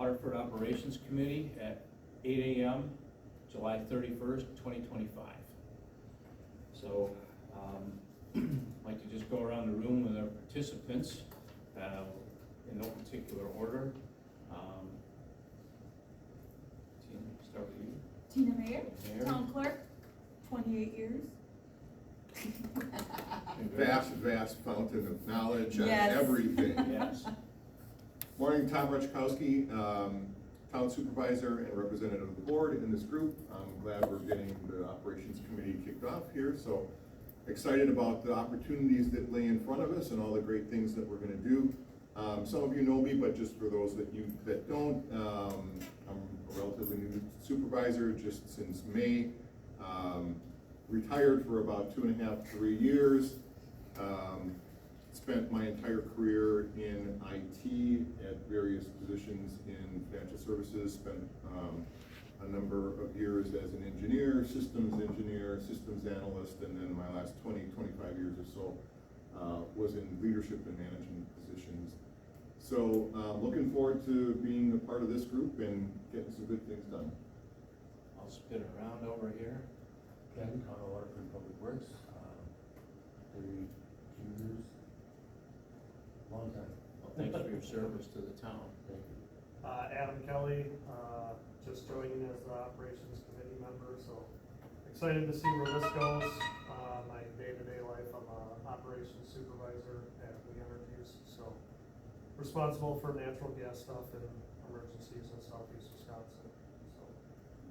Waterford Operations Committee at 8 a.m., July 31st, 2025. So, I'd like to just go around the room with our participants in no particular order. Tina, start with you. Tina Mayer, Mayor. Town Clerk, 28 years. Vast fountain of knowledge on Yes. everything. Yes. Morning, Tom Rutchkowski, Town Supervisor and Representative of the Board in this group. I'm glad we're getting the Operations Committee kicked off here, so excited about the opportunities that lay in front of us and all the great things that we're gonna do. Some of you know me, but just for those that don't, I'm a relatively new supervisor just since May. Retired for about 2.5, 3 years. Spent my entire career in IT at various positions in financial services. Spent a number of years as an engineer, systems analyst, and then my last 25 years or so was in leadership and management positions. So looking forward to being a part of this group and getting some good things done. I'll spin around over here. Ken, Colorado Waterford Public Works, 32 years, long time. Well, thanks for your service to the town. Thank you. Adam Kelly, just joining as the Operations Committee member, so excited to see where this goes. My day-to-day life, I'm a operations supervisor at We Energies, so responsible for natural gas stuff and emergencies in southeast Wisconsin, so.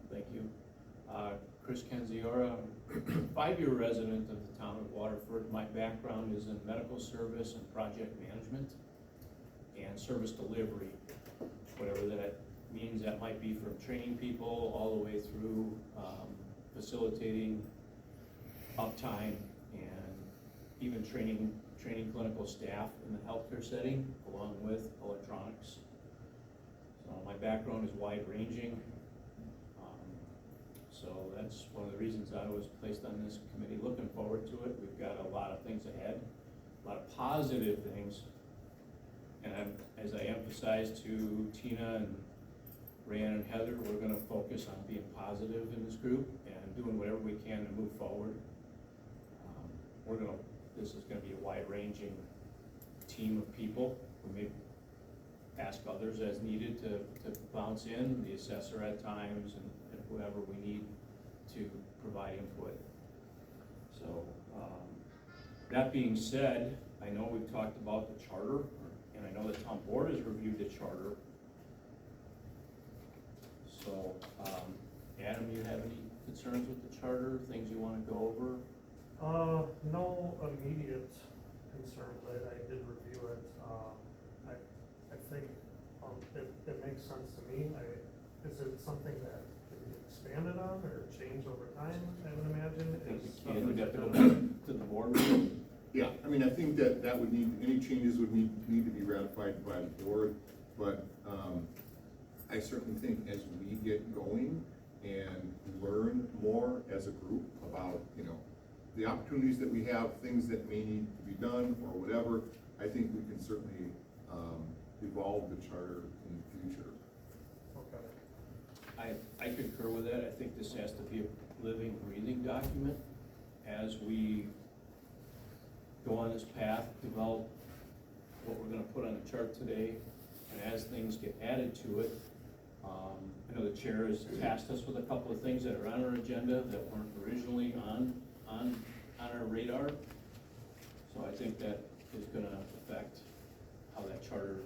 Thank you. Chris Kenziora, 5-year resident of the town of Waterford. My background is in medical service and project management and service delivery, whatever that means. That might be from training people all the way through facilitating uptime and even training clinical staff in the healthcare setting along with electronics. So my background is wide-ranging. So that's one of the reasons I was placed on this committee. Looking forward to it. We've got a lot of things ahead, a lot of positive things. And as I emphasized to Tina and Ryan and Heather, we're gonna focus on being positive in this group and doing whatever we can to move forward. This is gonna be a wide-ranging team of people. We may ask others as needed to bounce in, the assessor at times, and whoever we need to provide input. So, that being said, I know we've talked about the charter, and I know the town board has reviewed the charter. So, Adam, you have any concerns with the charter, things you wanna go over? No immediate concerns, I did review it, I think, it makes sense to me. Is it something that can be expanded on or change over time, I would imagine? I think Is we can, we'd have to go something back to the board meeting. Yeah, I mean, I think that would need, any changes would need to be ratified by the board, but, I certainly think as we get going and learn more as a group about, the opportunities that we have, things that may need to be done or whatever, I think we can certainly, evolve the charter in the future. Okay. I concur with that. I think this has to be a living, breathing document as we go on this path, develop what we're gonna put on the chart today, and as things get added to it. I know the chair has tasked us with a couple of things that are on our agenda that weren't originally on our radar. So I think that is gonna affect how that charter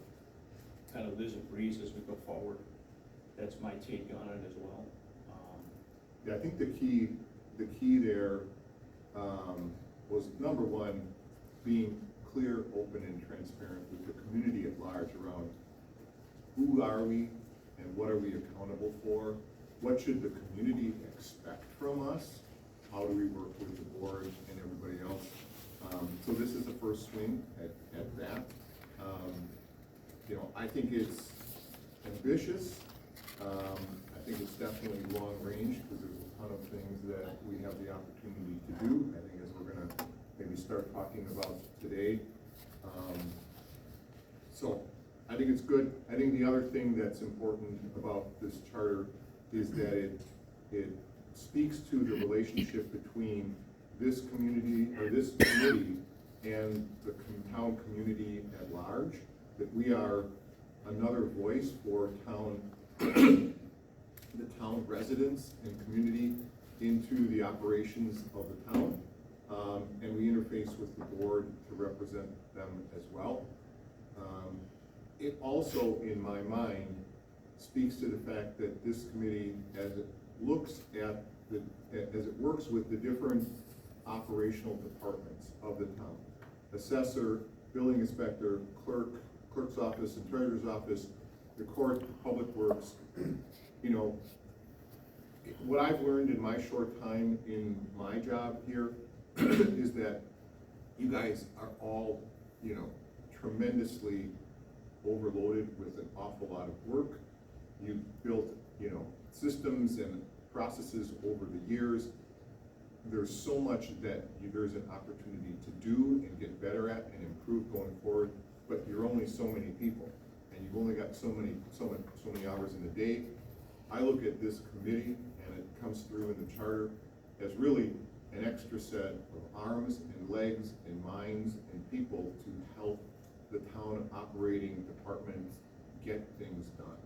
kind of lives and breathes as we go forward. That's my take on it as well. Yeah, I think the key there, was number one, being clear, open, and transparent with the community at large around who are we and what are we accountable for? What should the community expect from us? How do we work with the board and everybody else? So this is the first swing at that. I think it's ambitious. I think it's definitely long range because there's a ton of things that we have the opportunity to do. I think as we're gonna maybe start talking about today. So I think it's good. I think the other thing that's important about this charter is that it speaks to the relationship between this community, or this committee, and the town community at large, that we are another voice for town, the town residents and community into the operations of the town. And we interface with the board to represent them as well. It also, in my mind, speaks to the fact that this committee, as it looks at as it works with the different operational departments of the town, assessor, building inspector, clerk's office and treasurer's office, the court, public works, you know, what I've learned in my short time in my job here is that you guys are all, you know, tremendously overloaded with an awful lot of work. You've built, you know, systems and processes over the years. There's so much that there's an opportunity to do and get better at and improve going forward, but you're only so many people, and you've only got so many hours in a day. I look at this committee, and it comes through in the charter as really an extra set of arms and legs and minds and people to help the town operating departments get things done,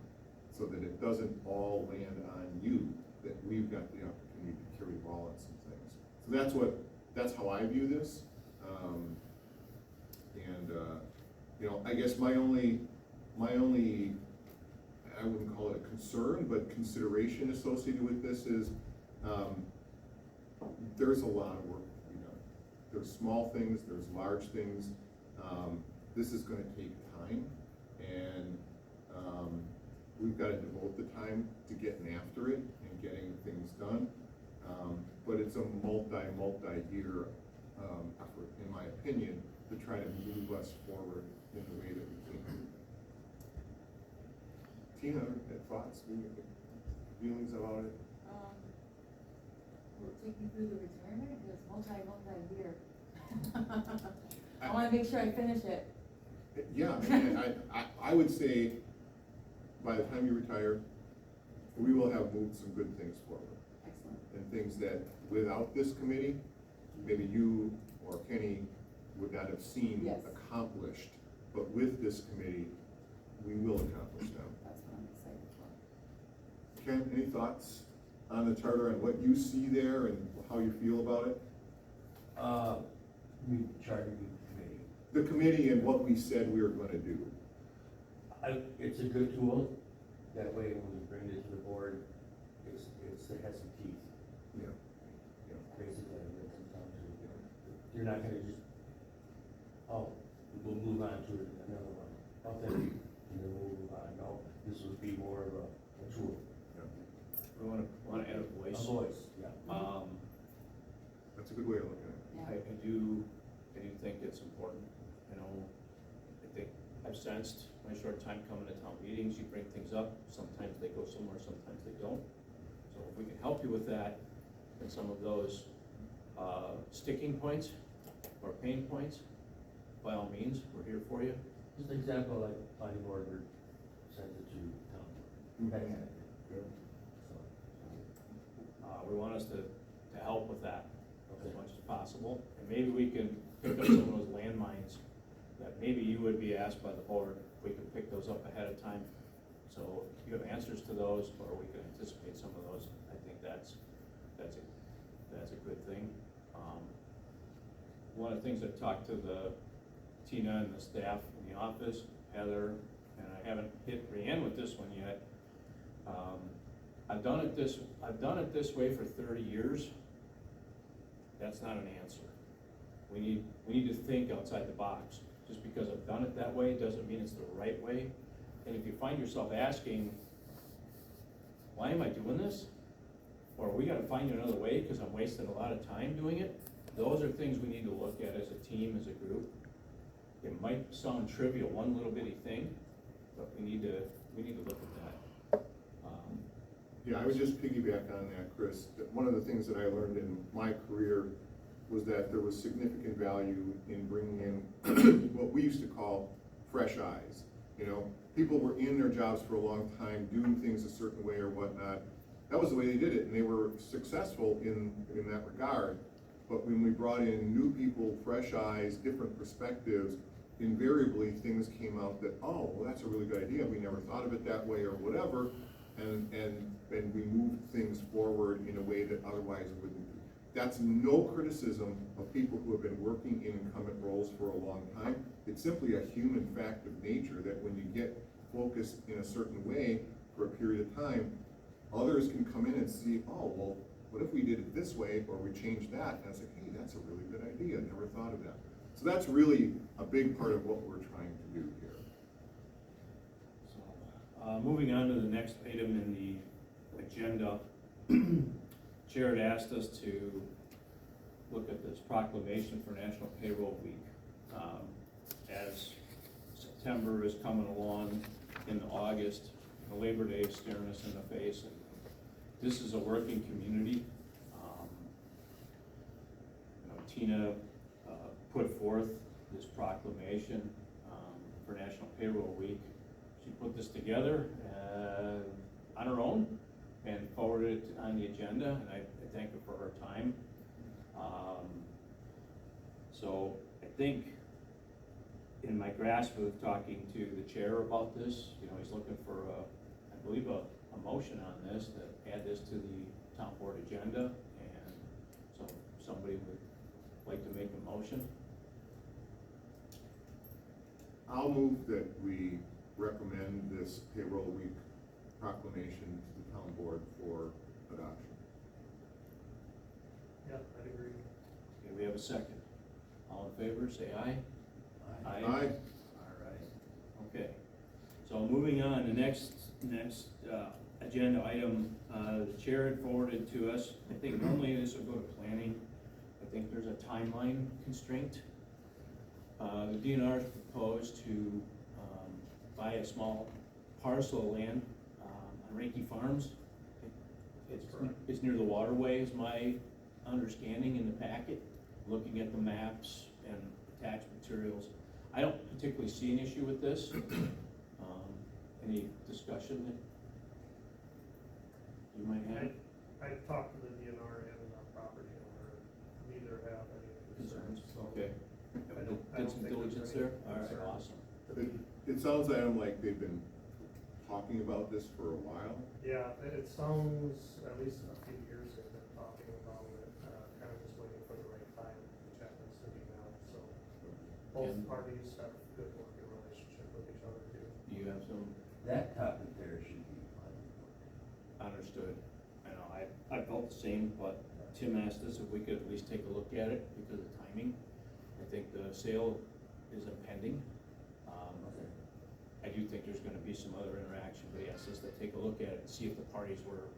so that it doesn't all land on you, that we've got the opportunity to carry the ball on some things. So that's how I view this. You know, I guess my only, I wouldn't call it a concern, but consideration associated with this is, there's a lot of work to be done. There's small things, there's large things. This is gonna take time, and we've gotta devote the time to getting after it and getting things done. But it's a multi-year effort, in my opinion, to try to move us forward in the way that we can. Tina, thoughts, feelings about it? Will it take me through the retirement, because multi-year. I wanna make sure I finish it. Yeah, I would say, by the time you retire, we will have moved some good things forward. Excellent. And things that, without this committee, maybe you or Kenny would not have seen Yes. accomplished. But with this committee, we will accomplish them. That's what I'm excited for. Ken, any thoughts on the charter, and what you see there and how you feel about it? We charter committee. The committee and what we said we were gonna do. It's a good tool. That way, when we bring it to the board, it has some teeth. Yeah. Basically, it comes down to, you're not gonna just, oh, we'll move on to another one. Oh, thank you, and then we'll move on. No, this would be more of a tool. We wanna add a voice. A voice, yeah. That's a good way of looking at it. Yeah. I do think it's important, you know. I think I've sensed my short time coming to town meetings, you bring things up, sometimes they go somewhere, sometimes they don't. So if we can help you with that, and some of those sticking points or pain points, by all means, we're here for you. Just an example, like planning board sends it to town, that kind of thing. So, We want us to help with that Okay. as much as possible, and maybe we can pick up some of those landmines that maybe you would be asked by the board. We can pick those up ahead of time, so if you have answers to those, or we can anticipate some of those. I think that's a good thing. One of the things I've talked to Tina and the staff in the office, Heather, and I haven't hit Brianne with this one yet. I've done it this way for 30 years. That's not an answer. We need to think outside the box. Just because I've done it that way doesn't mean it's the right way. And if you find yourself asking, why am I doing this? Or we gotta find another way because I'm wasting a lot of time doing it, those are things we need to look at as a team, as a group. It might sound trivial, one little bitty thing, but we need to look at that. Yeah, I would just piggyback on that, Chris. That one of the things that I learned in my career was that there was significant value in bringing in what we used to call fresh eyes. You know, people were in their jobs for a long time, doing things a certain way or whatnot. That was the way they did it, and they were successful in that regard. But when we brought in new people, fresh eyes, different perspectives, invariably things came out that, oh, well, that's a really good idea, we never thought of it that way or whatever, and we moved things forward in a way that otherwise wouldn't be. That's no criticism of people who have been working in incumbent roles for a long time. It's simply a human fact of nature that when you get focused in a certain way for a period of time, others can come in and see, oh, well, what if we did it this way, or we changed that? And I was like, hey, that's a really good idea, never thought of that. So that's really a big part of what we're trying to do here. So, moving on to the next item in the agenda, Chair had asked us to look at this proclamation for National Payroll Week. As September is coming along in August, Labor Day is staring us in the face, and this is a working community. Tina put forth this proclamation for National Payroll Week. She put this together on her own and forwarded it on the agenda, and I thank her for her time. So I think in my grasp of talking to the chair about this, you know, he's looking for I believe a motion on this, to add this to the town board agenda, and so if somebody would like to make a motion. I'll move that we recommend this payroll week proclamation to the town board for adoption. Yeah, I'd agree. Okay, we have a second. All in favor, say aye. Aye. All right, okay. So moving on, the next agenda item, the chair had forwarded to us. I think normally this would go to planning. I think there's a timeline constraint. The DNR has proposed to buy a small parcel of land on Reiki Farms. It's near the waterway, is my understanding in the packet, looking at the maps and attached materials. I don't particularly see an issue with this. Any discussion that you might have? I talked to the DNR and the property owner, neither have any Concerns? concerns, so. Okay. I don't Did some think diligence there's there? any All right, concern. awesome. It sounds to them like they've been talking about this for a while. Yeah, it sounds, at least a few years they've been talking about it, kind of just waiting for the right time, which happens to be now, so. Both And- parties have a good working relationship with each other too. Do you have some That topic there should be fun. understood? I know, I felt the same, but Tim asked us if we could at least take a look at it because of timing. I think the sale is impending. Okay. I do think there's gonna be some other interaction, but he asked us to take a look at it and see if the parties were,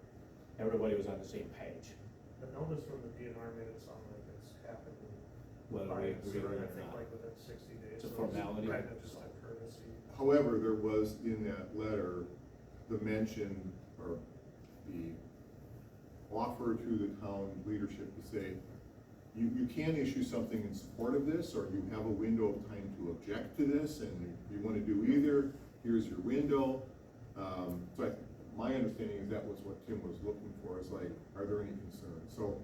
everybody was on the same page, The notice from the DNR made it sound like it's happening. whether by we its agree with certain, it I think or like not. within 60 days. It's a so formality. Kind of just a courtesy. However, there was in that letter, the mention, or the offer to the town leadership to say, you can issue something in support of this, or you have a window of time to object to this, and if you wanna do either, here's your window. So my understanding is that was what Tim was looking for, is like, are there any concerns? So,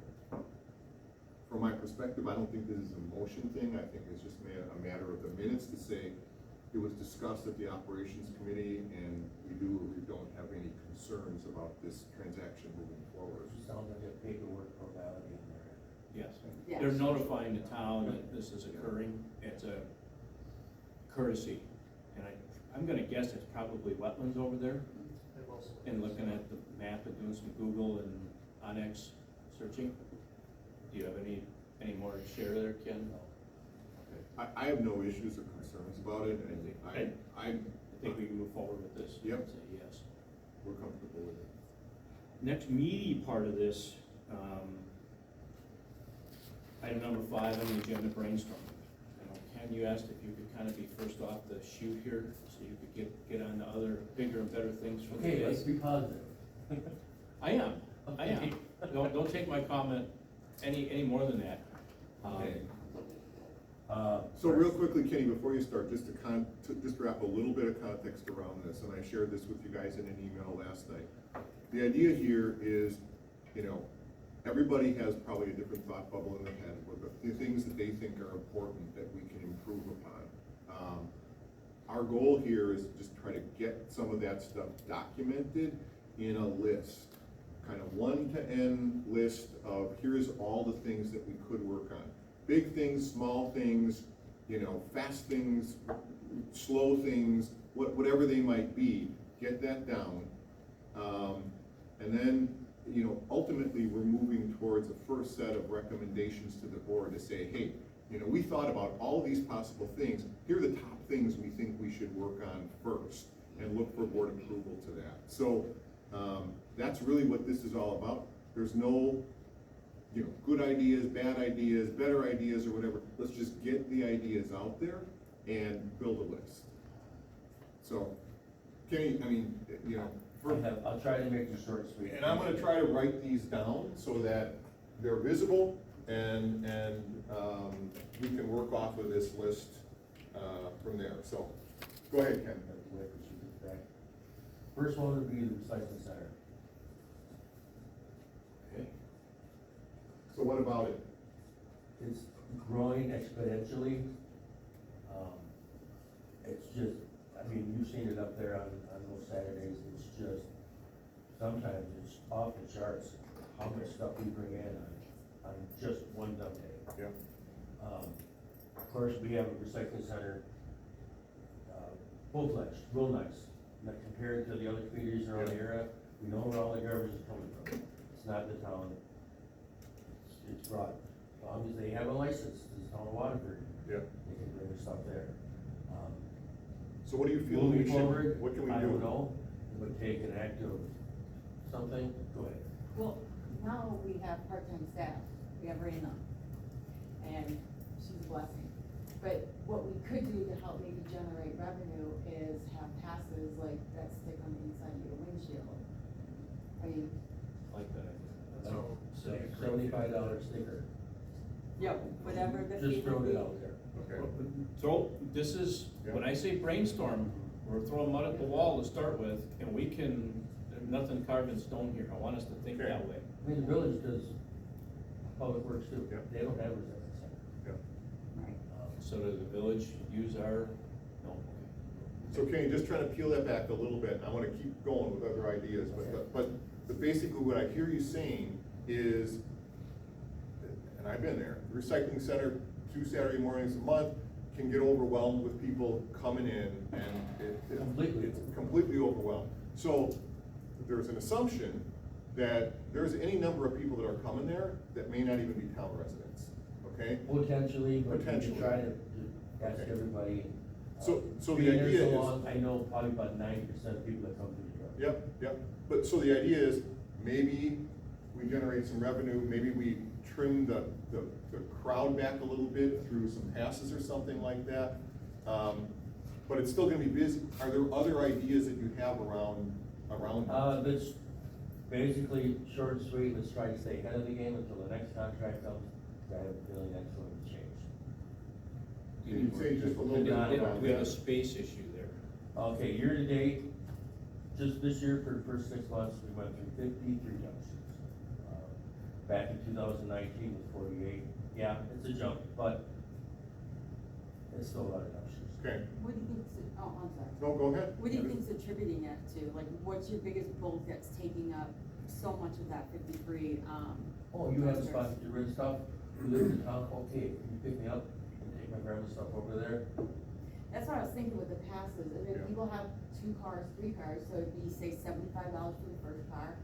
from my perspective, I don't think this is a motion thing, I think it's just a matter of the minutes to say, it was discussed at the operations committee, and we do or we don't have any concerns about this transaction moving forward. It sounds like a paperwork formality in there. Yes, Yes. they're notifying the town that this is occurring, it's a courtesy. And I'm gonna guess it's probably wetlands over there, They've also. and looking at the map and doing some Google and Onyx searching. Do you have any more to share there, Ken? I have no issues or concerns about it, and I think we can move forward with this. Yep. Say yes. we're comfortable with it. Next meaty part of this, item number 5 on the agenda, brainstorming. Ken, you asked if you could kind of be first off the chute here, so you could get on to other bigger and better things for the Okay, day. let's be positive. I am. Don't take my comment any more than that. Okay. So real quickly, Kenny, before you start, just just to wrap a little bit of context around this, and I shared this with you guys in an email last night. The idea here is, you know, everybody has probably a different thought bubble in their head with the things that they think are important that we can improve upon. Our goal here is to just try to get some of that stuff documented in a list, kind of one to end list of here's all the things that we could work on. Big things, small things, you know, fast things, slow things, whatever they might be, get that down. And then, you know, ultimately, we're moving towards a first set of recommendations to the board to say, hey, you know, we thought about all these possible things. Here are the top things we think we should work on first, and look for board approval to that. So that's really what this is all about. There's no, you know, good ideas, bad ideas, better ideas, or whatever. Let's just get the ideas out there and build a list. So, Kenny, I mean, you know, I'll try to make it short and sweet. and I'm gonna try to write these down so that they're visible and we can work off of this list from there. So, go ahead, Ken. First one would be the recycling center. Okay. So what about it? It's growing exponentially. It's just, I mean, you've seen it up there on those Saturdays, it's just, sometimes it's off the charts, how much stuff we bring in on just one dump day. Yeah. Of course, we have a recycling center, full-fledged, real nice. Now, compared to the other communities around the area, we know where all the garbage is coming from. It's not the town, it's brought, as long as they have a license, the town of Waterford, Yeah. they can bring their stuff there. So what do you feel we Moving forward, should, what can we do? I don't know, it would take an act of something, go ahead. Well, now we have part-time staff, we have Raina, and she's a blessing. But what we could do to help maybe generate revenue is have passes like that stick on the inside of your windshield. I mean, Like that. So, $75 sticker, Yep, whatever the just fee throw would it be. out there. Okay. This is, when I say brainstorm, we're throwing mud at the wall to start with, and we can, there's nothing carved in stone here. I want us to think Okay. that way. I mean, the village does public works too, Yeah. they don't have a recycling center. Yeah. right. So does the village use our, no, So Kenny, just trying to peel that back a little bit, and I wanna keep going with other ideas, but basically what I hear you saying is, and I've been there, the recycling center, 2 Saturday mornings a month, can get overwhelmed with people coming in, and Completely. it's completely overwhelmed. So, there's an assumption that there's any number of people that are coming there that may not even be town residents, okay? Potentially, but we Potentially. can try to ask Okay. everybody. So the being there idea so is- long, I know probably about 90% of people that come to the truck. Yep, but, so the idea is, maybe we generate some revenue, maybe we trim the crowd back a little bit through some passes or something like that. But it's still gonna be busy. Are there other ideas that you have around? That's basically short and sweet, let's try to stay ahead of the game until the next contract comes, I have a feeling that's going to change. Can you say just a little And bit then about we have a that? space issue there. Okay, year to date, just this year for the first 6 months, we went through 53 dumpsters. Back in 2019 was 48, yeah, it's a jump, but it's still a lot of dumpsters. Okay, What do you think, oh, I'm sorry. no, go ahead. What do you think's attributing it to? Like, what's your biggest bulk that's taking up so much of that 53, Oh, you have a spot to get rid of stuff, you live in town, okay, can you pick me up, you can take my grandma's stuff over there? That's what I was thinking with the passes, and if Yeah. people have 2 cars, 3 cars, so it'd be, say, $75 for the first car,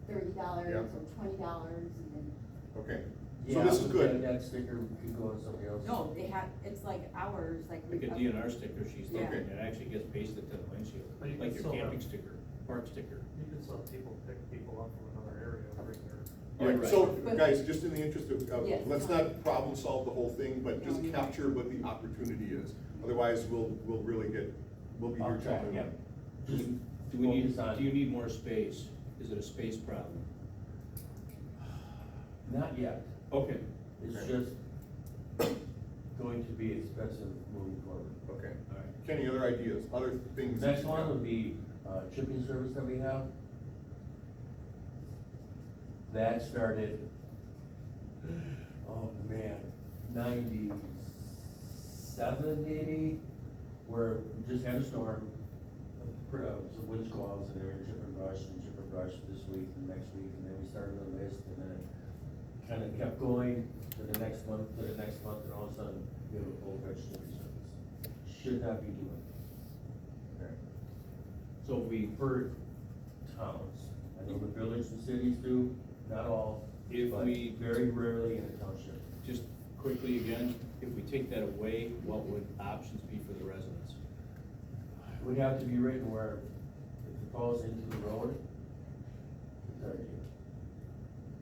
$30 Yeah. or $20, and then, Okay, so Yeah, this is but good. That sticker could go on somebody else. no, they have, it's like ours, like. Like a DNR sticker, she's Yeah. thinking, it actually gets pasted to the windshield, But you like can your still camping have- sticker, park sticker. You can still people pick people up from another area, bring their. All right, Right. so, But- guys, just in the interest of, Yes. let's not problem solve the whole thing, but No, just you're capture what the opportunity is. Otherwise, we'll really we'll be here I'll try, talking. yeah. Just Do we need, focus on- do you need more space? Is it a space problem? Not yet, Okay. it's Okay. just, going to be expensive moving forward. Okay. All right. Kenny, other ideas, other things? that Next you one have? would be, chipping service that we have. That started, oh man, 97 maybe, where we just had a storm. Some wind squalls and there, chip and brush this week and next week, and then we started a list, and then it kind of kept going to the next month, and all of a sudden, we have a full-fledged chipping service. Should not be doing. Okay. So if we, For towns, I know the village and cities do, not all, If but we- very rarely in a township. just quickly again, if we take that away, what would options be for the residents? It would have to be written where if it falls into the road, it's our deal.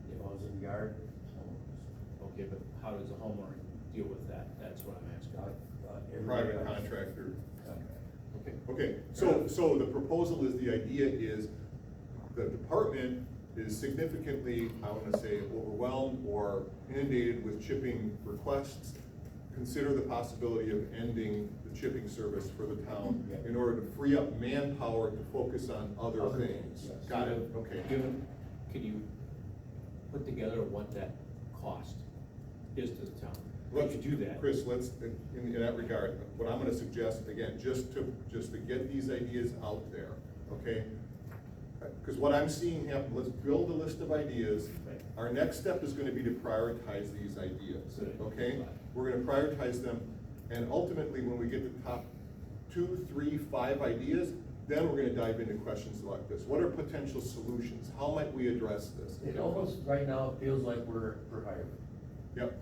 If it falls in the yard, it's homeowners. Okay, but how does the homeowner deal with that? That's what I'm asking. Everybody Private else- contractor. Contract. Okay. Okay, so the proposal is, the idea is, the department is significantly, I wanna say, overwhelmed or inundated with chipping requests. Consider the possibility of ending the chipping service for the town Yeah. in order to free up manpower to focus on other Other things. things, yes. Got it, okay. Can you put together what that cost is to the town? Let's If you do that. Chris, let's, in that regard, what I'm gonna suggest, again, just to get these ideas out there, okay? Because what I'm seeing happen, let's build a list of ideas. Right. Our next step is gonna be to prioritize these ideas, Good. okay? We're gonna prioritize them, and ultimately, when we get the top 2, 3, 5 ideas, then we're gonna dive into questions like this. What are potential solutions? How might we address this? It almost, right now, feels like we're hired. Yep,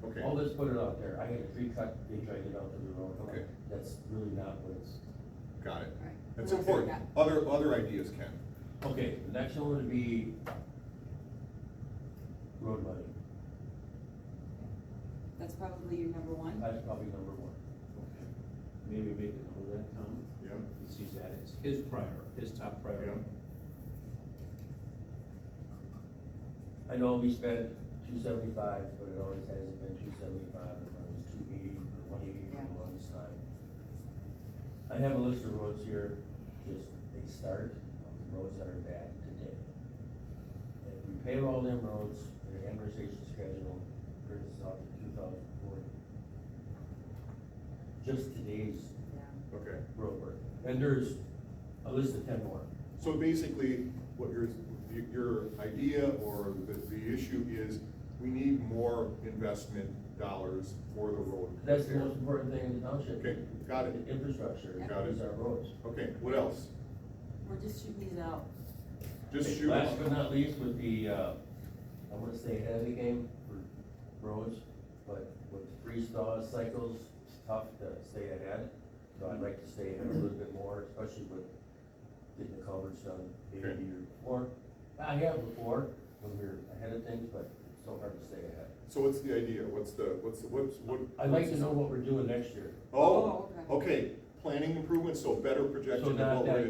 okay. Oh, let's put it out there. I had a tree cut, they tried to get out to the road. Okay. That's really not what it's. Got it. Right. That's Well, important. yeah. Other ideas, Ken. Okay, the next one would be road money. That's probably your number one. That's probably number one. Okay. Maybe make it know that, Tom? Yeah. He sees that as his top priority. Yeah. I know we spent 275, but it always hasn't been 275, it was 280 or 180 for the longest time. I have a list of roads here, just a start of the roads that are bad today. And if we pave all them roads, the amortization schedule brings us out to 2040. Just today's Yeah. Okay. road work, and there's a list of 10 more. So basically, what your idea or the issue is, we need more investment dollars for the road. That's the most important thing in the township. Okay, got it. Infrastructure, Got it. is our roads. Okay, what else? We're just shooting these out. Just Okay, shoot. Last but not least would be, I wanna stay ahead of the game for roads, but with freeze-thaw cycles, it's tough to stay ahead. So I'd like to stay ahead a little bit more, especially with getting the culverts done maybe a Okay. year before. I have before, when we were ahead of things, but it's so hard to stay ahead. So what's the idea? What? I'd like to know what we're doing next year. Oh, Oh, okay. okay, planning improvements, so better projection So of not what we're that gonna